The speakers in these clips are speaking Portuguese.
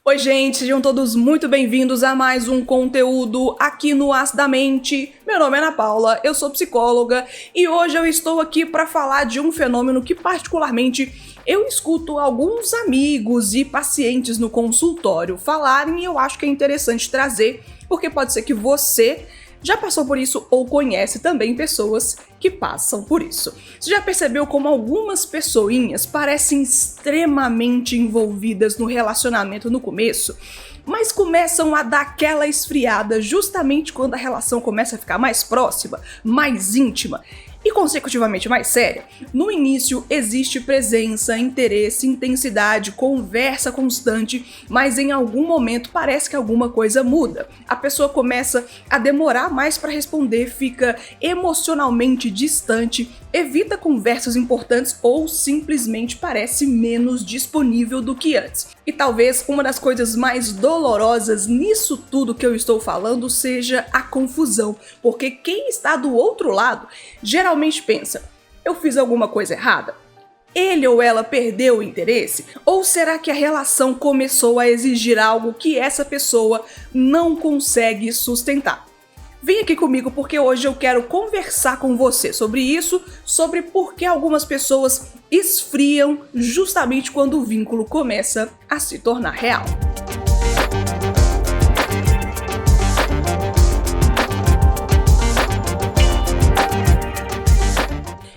Oi gente, sejam todos muito bem-vindos a mais um conteúdo aqui no Acidamente. Meu nome é Ana Paula, eu sou psicóloga e hoje eu estou aqui para falar de um fenômeno que particularmente eu escuto alguns amigos e pacientes no consultório falarem e eu acho que é interessante trazer, porque pode ser que você já passou por isso ou conhece também pessoas que passam por isso. Você já percebeu como algumas pessoinhas parecem extremamente envolvidas no relacionamento no começo, mas começam a dar aquela esfriada justamente quando a relação começa a ficar mais próxima, mais íntima e consecutivamente mais séria? No início existe presença, interesse, intensidade, conversa constante, mas em algum momento parece que alguma coisa muda. A pessoa começa a demorar mais para responder, fica emocionalmente distante, evita conversas importantes ou simplesmente parece menos disponível do que antes. E talvez uma das coisas mais dolorosas nisso tudo que eu estou falando seja a confusão, porque quem está do outro lado geralmente pensa: eu fiz alguma coisa errada? Ele ou ela perdeu o interesse? Ou será que a relação começou a exigir algo que essa pessoa não consegue sustentar? Vem aqui comigo porque hoje eu quero conversar com você sobre isso, sobre por que algumas pessoas esfriam justamente quando o vínculo começa a se tornar real.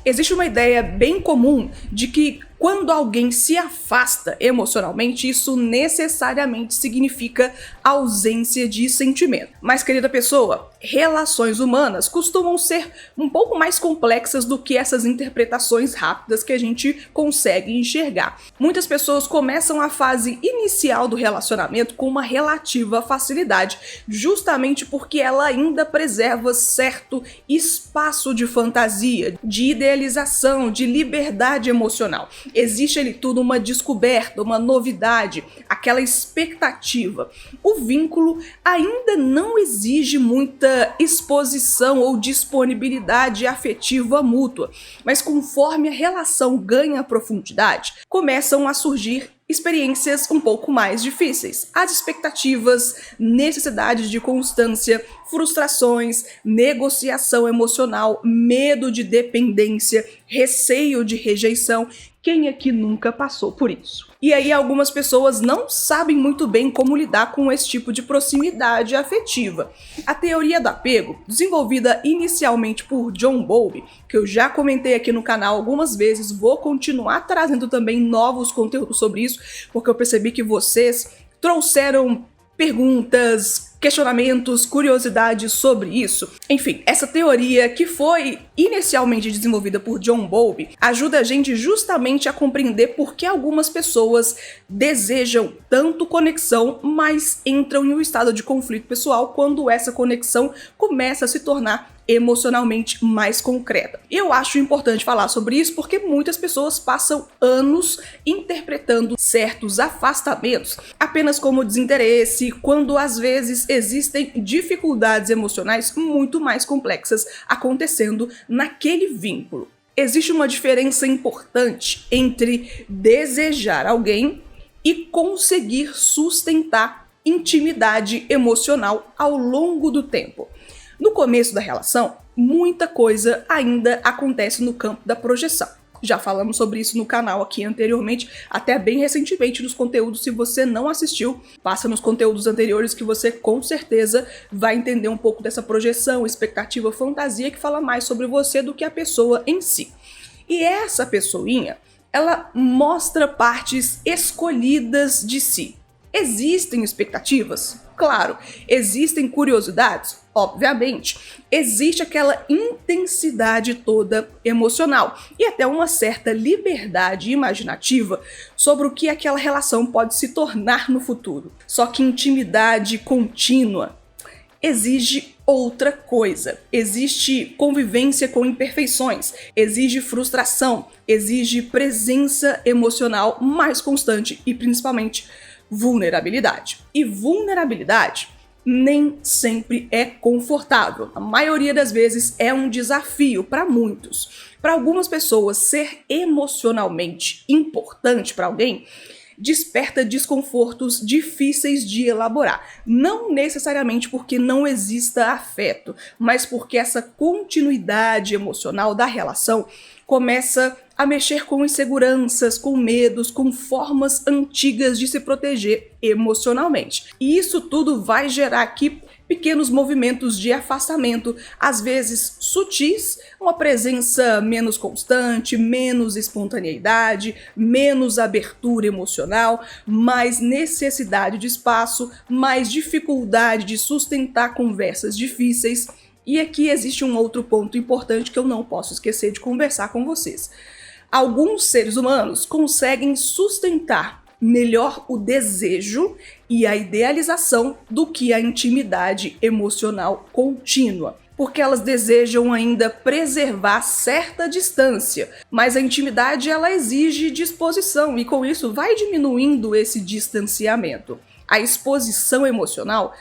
Existe uma ideia bem comum de que quando alguém se afasta emocionalmente, isso necessariamente significa ausência de sentimento. Mas, querida pessoa, relações humanas costumam ser um pouco mais complexas do que essas interpretações rápidas que a gente consegue enxergar. Muitas pessoas começam a fase inicial do relacionamento com uma relativa facilidade, justamente porque ela ainda preserva certo espaço de fantasia, de idealização, de liberdade emocional. Existe ali tudo uma descoberta, uma novidade, aquela expectativa. O vínculo ainda não exige muita exposição ou disponibilidade afetiva mútua, mas conforme a relação ganha profundidade, começam a surgir experiências um pouco mais difíceis. As expectativas, necessidades de constância, frustrações, negociação emocional, medo de dependência, receio de rejeição. Quem aqui nunca passou por isso? E aí algumas pessoas não sabem muito bem como lidar com esse tipo de proximidade afetiva. A teoria do apego, desenvolvida inicialmente por John Bowlby, que eu já comentei aqui no canal algumas vezes, vou continuar trazendo também novos conteúdos sobre isso, porque eu percebi que vocês trouxeram perguntas, questionamentos, curiosidades sobre isso. Enfim, essa teoria, que foi inicialmente desenvolvida por John Bowlby, ajuda a gente justamente a compreender por que algumas pessoas desejam tanto conexão, mas entram em um estado de conflito pessoal quando essa conexão começa a se tornar emocionalmente mais concreta. E eu acho importante falar sobre isso porque muitas pessoas passam anos interpretando certos afastamentos apenas como desinteresse, quando às vezes existem dificuldades emocionais muito mais complexas acontecendo naquele vínculo. Existe uma diferença importante entre desejar alguém e conseguir sustentar intimidade emocional ao longo do tempo. No começo da relação, muita coisa ainda acontece no campo da projeção. Já falamos sobre isso no canal aqui anteriormente, até bem recentemente nos conteúdos. Se você não assistiu, passa nos conteúdos anteriores que você com certeza vai entender um pouco dessa projeção, expectativa, fantasia, que fala mais sobre você do que a pessoa em si. E essa pessoinha, ela mostra partes escolhidas de si. Existem expectativas? Claro. Existem curiosidades? Obviamente. Existe aquela intensidade toda emocional e até uma certa liberdade imaginativa sobre o que aquela relação pode se tornar no futuro. Só que intimidade contínua exige outra coisa. Existe convivência com imperfeições, exige frustração, exige presença emocional mais constante e principalmente vulnerabilidade. E vulnerabilidade nem sempre é confortável. A maioria das vezes é um desafio para muitos. Para algumas pessoas, ser emocionalmente importante para alguém desperta desconfortos difíceis de elaborar. Não necessariamente porque não exista afeto, mas porque essa continuidade emocional da relação começa a mexer com inseguranças, com medos, com formas antigas de se proteger emocionalmente. E isso tudo vai gerar aqui pequenos movimentos de afastamento, às vezes sutis, uma presença menos constante, menos espontaneidade, menos abertura emocional, mais necessidade de espaço, mais dificuldade de sustentar conversas difíceis. E aqui existe um outro ponto importante que eu não posso esquecer de conversar com vocês. Alguns seres humanos conseguem sustentar melhor o desejo e a idealização do que a intimidade emocional contínua, porque elas desejam ainda preservar certa distância, mas a intimidade ela exige disposição e com isso vai diminuindo esse distanciamento. A exposição emocional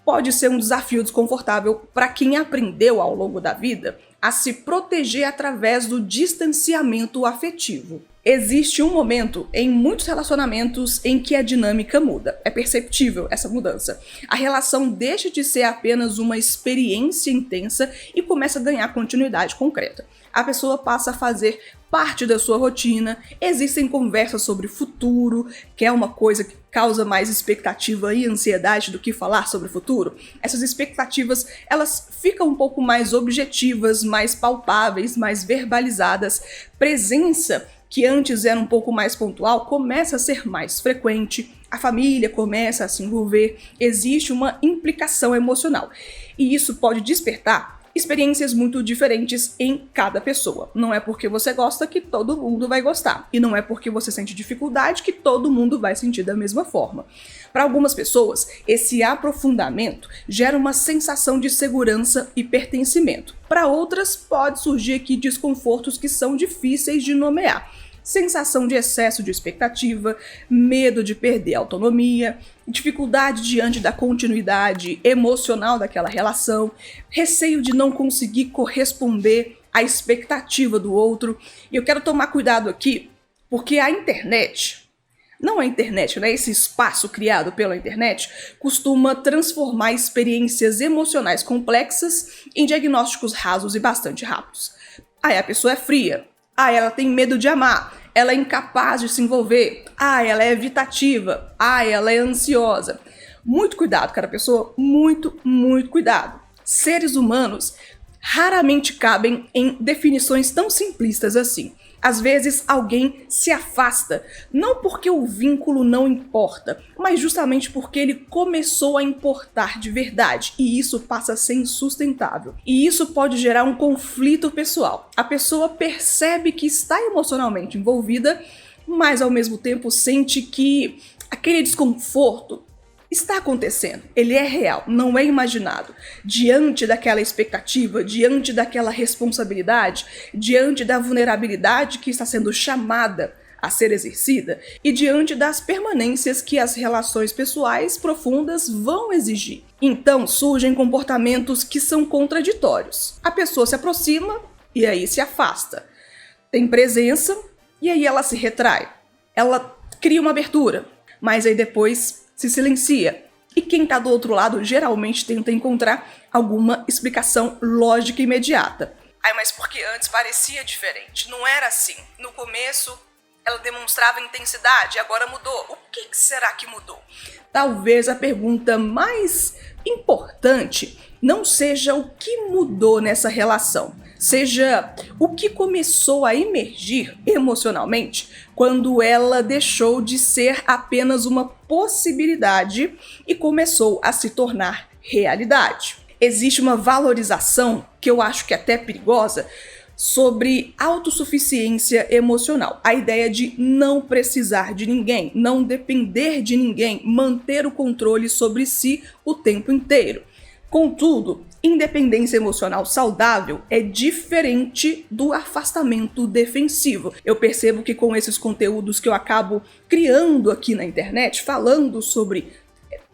pode ser um desafio desconfortável para quem aprendeu ao longo da vida a se proteger através do distanciamento afetivo. Existe um momento em muitos relacionamentos em que a dinâmica muda. É perceptível essa mudança. A relação deixa de ser apenas uma experiência intensa e começa a ganhar continuidade concreta. A pessoa passa a fazer parte da sua rotina, existem conversas sobre futuro, que é uma coisa que causa mais expectativa e ansiedade do que falar sobre o futuro. Essas expectativas, elas ficam um pouco mais objetivas, mais palpáveis, mais verbalizadas. Presença, que antes era um pouco mais pontual, começa a ser mais frequente, a família começa a se envolver, existe uma implicação emocional. E isso pode despertar experiências muito diferentes em cada pessoa. Não é porque você gosta que todo mundo vai gostar. E não é porque você sente dificuldade que todo mundo vai sentir da mesma forma. Para algumas pessoas, esse aprofundamento gera uma sensação de segurança e pertencimento. Para outras, pode surgir aqui desconfortos que são difíceis de nomear. Sensação de excesso de expectativa, medo de perder a autonomia, dificuldade diante da continuidade emocional daquela relação, receio de não conseguir corresponder à expectativa do outro. E eu quero tomar cuidado aqui, porque a internet, não a internet, né? Esse espaço criado pela internet costuma transformar experiências emocionais complexas em diagnósticos rasos e bastante rápidos. Aí a pessoa é fria. Ela tem medo de amar. Ela é incapaz de se envolver. Ela é evitativa. Ela é ansiosa. Muito cuidado, cara, pessoa. Muito, muito cuidado. Seres humanos raramente cabem em definições tão simplistas assim. Às vezes alguém se afasta, não porque o vínculo não importa, mas justamente porque ele começou a importar de verdade, e isso passa a ser insustentável. E isso pode gerar um conflito pessoal. A pessoa percebe que está emocionalmente envolvida, mas ao mesmo tempo sente que aquele desconforto está acontecendo, ele é real, não é imaginado. Diante daquela expectativa, diante daquela responsabilidade, diante da vulnerabilidade que está sendo chamada a ser exercida e diante das permanências que as relações pessoais profundas vão exigir. Então surgem comportamentos que são contraditórios. A pessoa se aproxima e aí se afasta. Tem presença e aí ela se retrai. Ela cria uma abertura, mas aí depois se silencia. E quem está do outro lado geralmente tenta encontrar alguma explicação lógica imediata. Mas porque antes parecia diferente, não era assim. No começo ela demonstrava intensidade, agora mudou. O que será que mudou? Talvez a pergunta mais importante não seja o que mudou nessa relação, seja o que começou a emergir emocionalmente quando ela deixou de ser apenas uma possibilidade e começou a se tornar realidade. Existe uma valorização, que eu acho que é até perigosa, sobre autossuficiência emocional. A ideia de não precisar de ninguém, não depender de ninguém, manter o controle sobre si o tempo inteiro. Contudo, independência emocional saudável é diferente do afastamento defensivo. Eu percebo que com esses conteúdos que eu acabo criando aqui na internet, falando sobre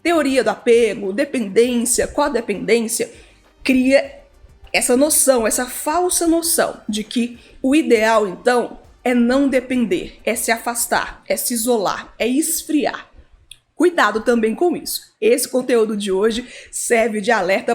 teoria do apego, dependência, codependência, cria essa noção, essa falsa noção de que o ideal, então, é não depender, é se afastar, é se isolar, é esfriar. Cuidado também com isso. Esse conteúdo de hoje serve de alerta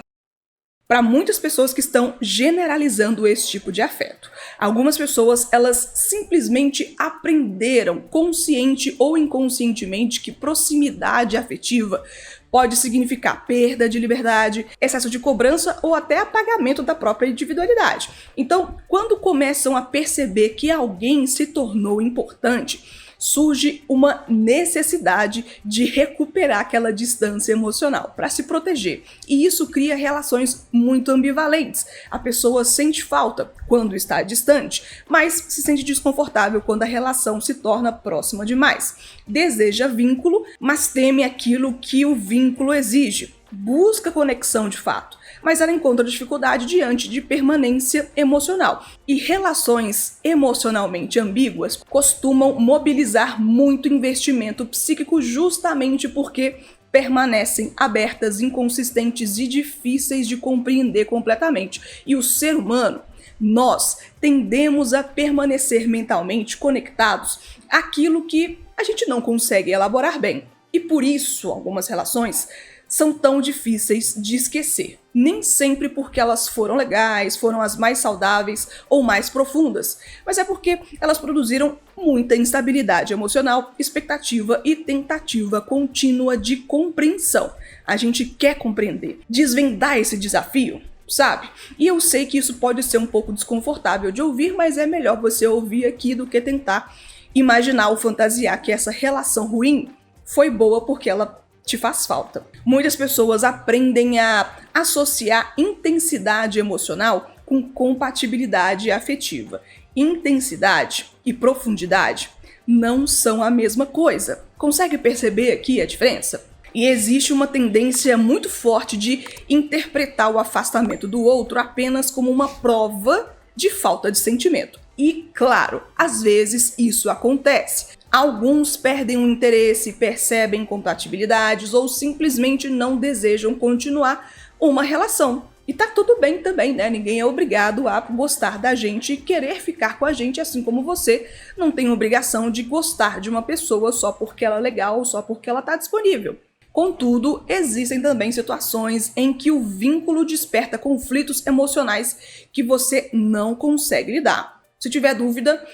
para muitas pessoas que estão generalizando esse tipo de afeto. Algumas pessoas, elas simplesmente aprenderam, consciente ou inconscientemente, que proximidade afetiva pode significar perda de liberdade, excesso de cobrança ou até apagamento da própria individualidade. Então, quando começam a perceber que alguém se tornou importante, surge uma necessidade de recuperar aquela distância emocional para se proteger. E isso cria relações muito ambivalentes. A pessoa sente falta quando está distante, mas se sente desconfortável quando a relação se torna próxima demais. Deseja vínculo, mas teme aquilo que o vínculo exige. Busca conexão de fato, mas ela encontra dificuldade diante de permanência emocional. E relações emocionalmente ambíguas costumam mobilizar muito investimento psíquico justamente porque permanecem abertas, inconsistentes e difíceis de compreender completamente. E o ser humano, nós tendemos a permanecer mentalmente conectados àquilo que a gente não consegue elaborar bem. E por isso, algumas relações são tão difíceis de esquecer. Nem sempre porque elas foram legais, foram as mais saudáveis ou mais profundas, mas é porque elas produziram muita instabilidade emocional, expectativa e tentativa contínua de compreensão. A gente quer compreender, desvendar esse desafio, sabe? E eu sei que isso pode ser um pouco desconfortável de ouvir, mas é melhor você ouvir aqui do que tentar imaginar ou fantasiar que essa relação ruim foi boa porque ela te faz falta. Muitas pessoas aprendem a associar intensidade emocional com compatibilidade afetiva. Intensidade e profundidade não são a mesma coisa. Consegue perceber aqui a diferença? E existe uma tendência muito forte de interpretar o afastamento do outro apenas como uma prova de falta de sentimento. E, claro, às vezes isso acontece. Alguns perdem o interesse, percebem compatibilidades ou simplesmente não desejam continuar uma relação. E tá tudo bem também, né? Ninguém é obrigado a gostar da gente e querer ficar com a gente, assim como você não tem obrigação de gostar de uma pessoa só porque ela é legal ou só porque ela tá disponível. Contudo, existem também situações em que o vínculo desperta conflitos emocionais que você não consegue lidar. Se tiver dúvida,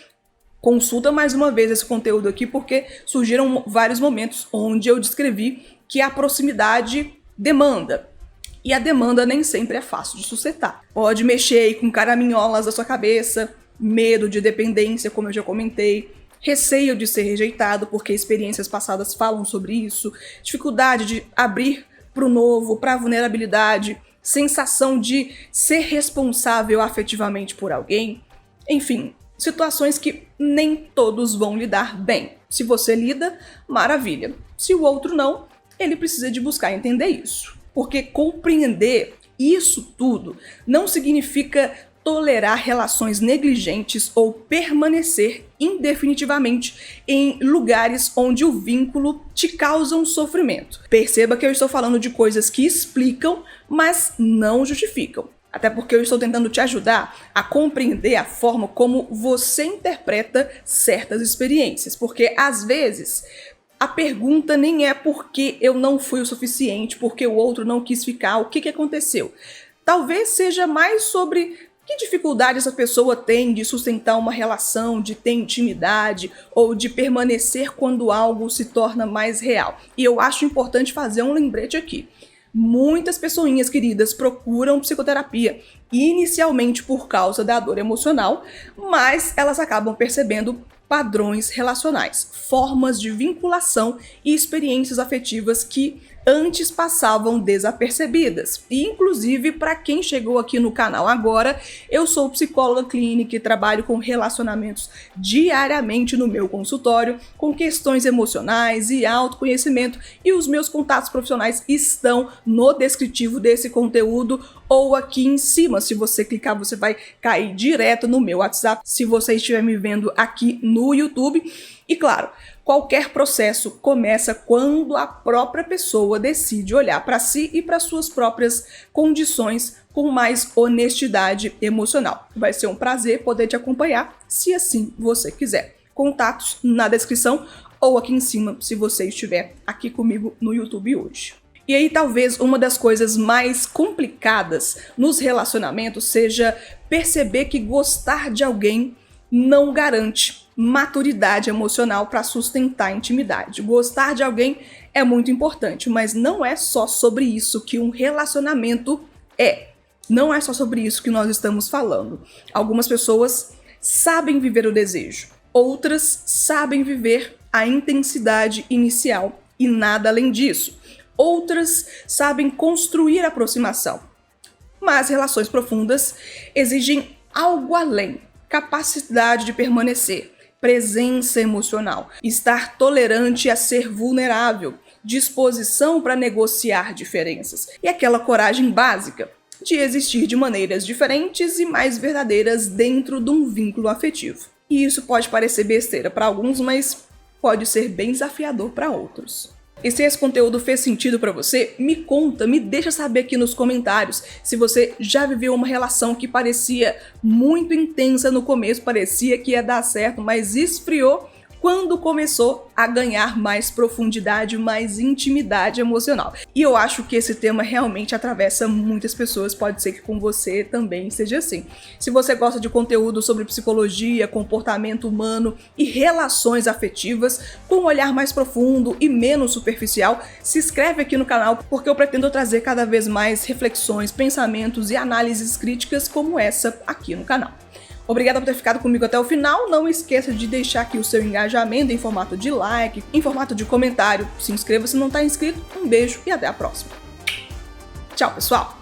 consulta mais uma vez esse conteúdo aqui, porque surgiram vários momentos onde eu descrevi que a proximidade demanda. E a demanda nem sempre é fácil de sustentar. Pode mexer aí com caraminholas da sua cabeça, medo de dependência, como eu já comentei, receio de ser rejeitado, porque experiências passadas falam sobre isso, dificuldade de abrir para o novo, para a vulnerabilidade, sensação de ser responsável afetivamente por alguém. Enfim, situações que nem todos vão lidar bem. Se você lida, maravilha. Se o outro não, ele precisa de buscar entender isso. Porque compreender isso tudo não significa tolerar relações negligentes ou permanecer indefinitivamente em lugares onde o vínculo te causa um sofrimento. Perceba que eu estou falando de coisas que explicam, mas não justificam. Até porque eu estou tentando te ajudar a compreender a forma como você interpreta certas experiências. Porque, às vezes, a pergunta nem é porque eu não fui o suficiente, porque o outro não quis ficar, o que aconteceu? Talvez seja mais sobre que dificuldade essa pessoa tem de sustentar uma relação, de ter intimidade ou de permanecer quando algo se torna mais real. E eu acho importante fazer um lembrete aqui. Muitas pessoinhas queridas procuram psicoterapia, inicialmente por causa da dor emocional, mas elas acabam percebendo padrões relacionais, formas de vinculação e experiências afetivas que antes passavam desapercebidas. E, inclusive, para quem chegou aqui no canal agora, eu sou psicóloga clínica e trabalho com relacionamentos diariamente no meu consultório, com questões emocionais e autoconhecimento, e os meus contatos profissionais estão no descritivo desse conteúdo ou aqui em cima. Se você clicar, você vai cair direto no meu WhatsApp, se você estiver me vendo aqui no YouTube. E claro, Qualquer processo começa quando a própria pessoa decide olhar para si e para suas próprias condições com mais honestidade emocional. Vai ser um prazer poder te acompanhar, se assim você quiser. Contatos na descrição ou aqui em cima, se você estiver aqui comigo no YouTube hoje. E aí talvez uma das coisas mais complicadas nos relacionamentos seja perceber que gostar de alguém não garante maturidade emocional para sustentar a intimidade. Gostar de alguém é muito importante, mas não é só sobre isso que um relacionamento é. Não é só sobre isso que nós estamos falando. Algumas pessoas sabem viver o desejo, outras sabem viver a intensidade inicial e nada além disso. Outras sabem construir aproximação. Mas relações profundas exigem algo além. Capacidade de permanecer, presença emocional, estar tolerante a ser vulnerável, disposição para negociar diferenças e aquela coragem básica de existir de maneiras diferentes e mais verdadeiras dentro de um vínculo afetivo. E isso pode parecer besteira para alguns, mas pode ser bem desafiador para outros. E se esse conteúdo fez sentido para você, me conta, me deixa saber aqui nos comentários se você já viveu uma relação que parecia muito intensa no começo, parecia que ia dar certo, mas esfriou quando começou a ganhar mais profundidade, mais intimidade emocional. E eu acho que esse tema realmente atravessa muitas pessoas, pode ser que com você também seja assim. Se você gosta de conteúdo sobre psicologia, comportamento humano e relações afetivas, com um olhar mais profundo e menos superficial, se inscreve aqui no canal, porque eu pretendo trazer cada vez mais reflexões, pensamentos e análises críticas como essa aqui no canal. Obrigada por ter ficado comigo até o final. Não esqueça de deixar aqui o seu engajamento em formato de like, em formato de comentário. Se inscreva se não está inscrito. Um beijo e até a próxima. Tchau, pessoal!